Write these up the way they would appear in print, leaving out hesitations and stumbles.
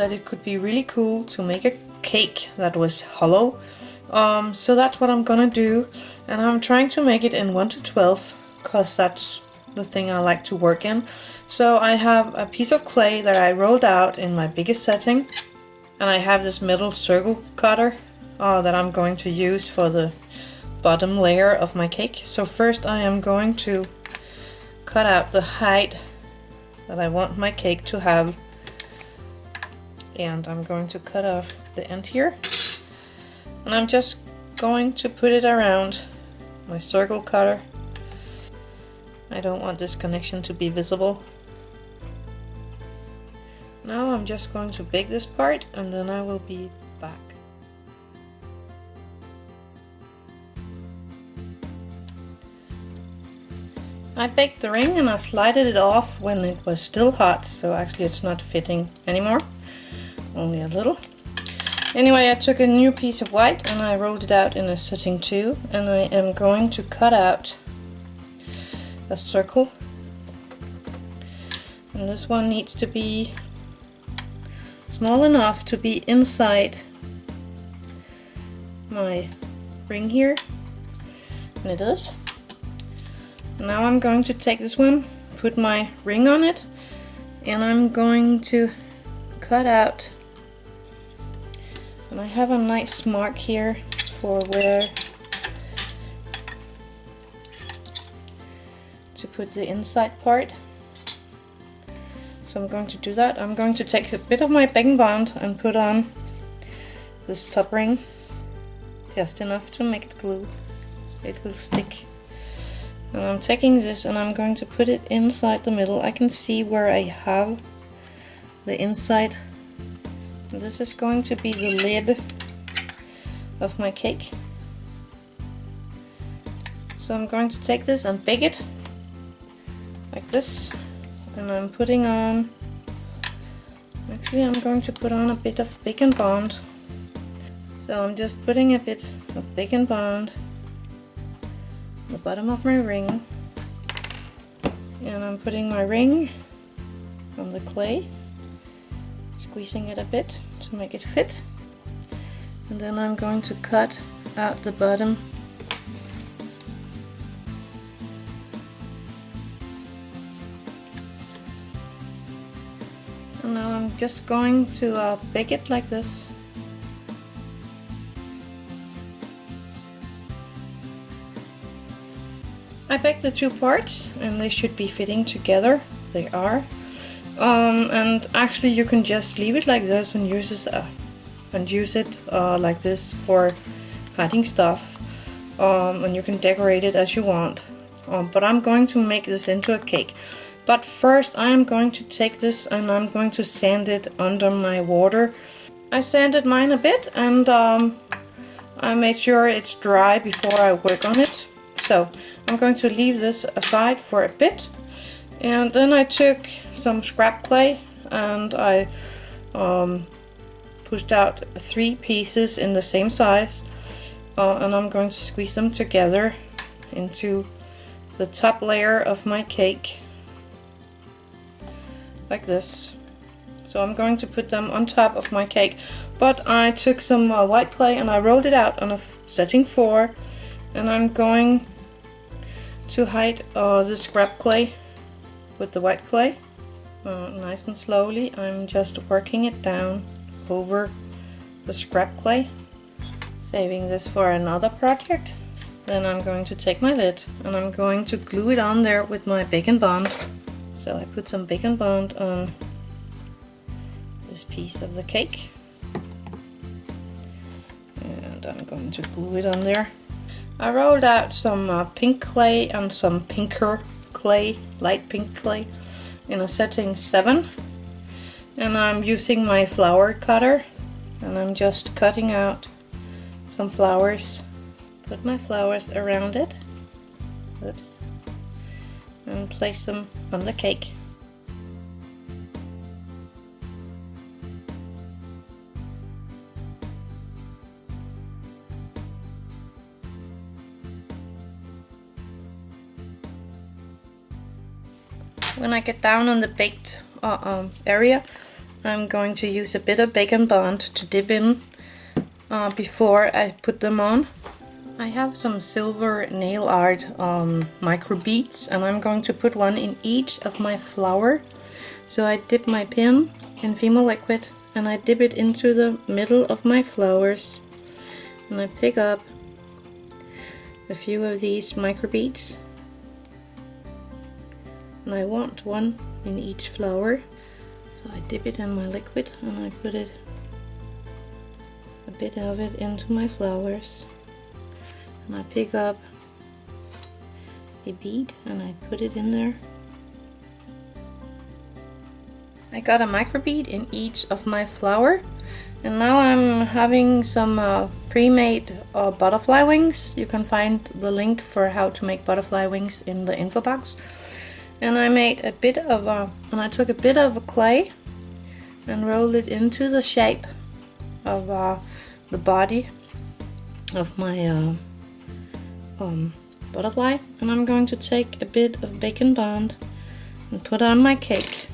that it could be really cool to make a cake that was hollow. So that's what I'm gonna do, and I'm trying to make it in 1 to 12 because that's the thing I like to work in. So I have a piece of clay that I rolled out in my biggest setting, and I have this metal circle cutter that I'm going to use for the bottom layer of my cake. So first I am going to cut out the height that I want my cake to have, and I'm going to cut off the end here, and I'm just going to put it around my circle cutter. I don't want this connection to be visible. Now I'm just going to bake this part, and then I will be back. I baked the ring and I slided it off when it was still hot, so actually it's not fitting anymore, only a little. Anyway, I took a new piece of white and I rolled it out in a setting 2, and I am going to cut out a circle, and this one needs to be small enough to be inside my ring here, and it is. Now I'm going to take this one, put my ring on it, and I'm going to cut out, and I have a nice mark here for where to put the inside part. So I'm going to do that. I'm going to take a bit of my baking bond and put on this top ring, just enough to make it glue. It will stick. And I'm taking this and I'm going to put it inside the middle. I can see where I have the inside. And this is going to be the lid of my cake. So I'm going to take this and bake it like this. And I'm putting on, actually I'm going to put on a bit of baking bond. So I'm just putting a bit of baking bond the bottom of my ring, and I'm putting my ring on the clay, squeezing it a bit to make it fit, and then I'm going to cut out the bottom . And now I'm just going to bake it like this. I baked the 2 parts and they should be fitting together. They are. And actually you can just leave it like this and use it like this for hiding stuff. And you can decorate it as you want. But I'm going to make this into a cake. But first I am going to take this and I'm going to sand it under my water. I sanded mine a bit, and I made sure it's dry before I work on it. So I'm going to leave this aside for a bit, and then I took some scrap clay and I pushed out 3 pieces in the same size, and I'm going to squeeze them together into the top layer of my cake like this. So I'm going to put them on top of my cake, but I took some white clay and I rolled it out on a setting 4, and I'm going to hide the scrap clay with the white clay. Nice and slowly I'm just working it down over the scrap clay, saving this for another project. Then I'm going to take my lid and I'm going to glue it on there with my baking bond. So I put some baking bond on this piece of the cake, and I'm going to glue it on there. I rolled out some pink clay and some pinker clay, light pink clay, in a setting 7, and I'm using my flower cutter and I'm just cutting out some flowers. Put my flowers around it, oops, and place them on the cake. When I get down on the baked area, I'm going to use a bit of bacon bond to dip in before I put them on. I have some silver nail art micro beads, and I'm going to put one in each of my flower. So I dip my pin in fimo liquid and I dip it into the middle of my flowers, and I pick up a few of these micro beads, and I want one in each flower. So I dip it in my liquid and I put it, a bit of it, into my flowers, and I pick up a bead and I put it in there. I got a micro bead in each of my flower, and now I'm having some pre-made butterfly wings. You can find the link for how to make butterfly wings in the info box. And I made a bit of and I took a bit of clay and rolled it into the shape of the body of my butterfly. And I'm going to take a bit of bacon bond and put on my cake.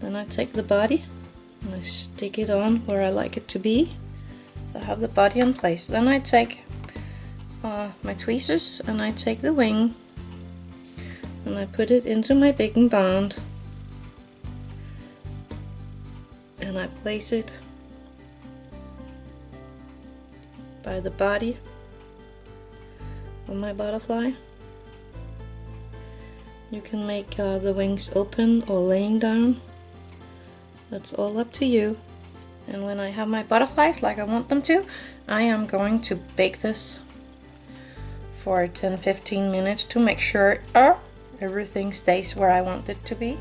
Then I take the body and I stick it on where I like it to be. So I have the body in place. Then I take my tweezers and I take the wing and I put it into my bacon bond, and I place it by the body of my butterfly. You can make the wings open or laying down. That's all up to you. And when I have my butterflies like I want them to, I am going to bake this for 10-15 minutes to make sure everything stays where I want it to be.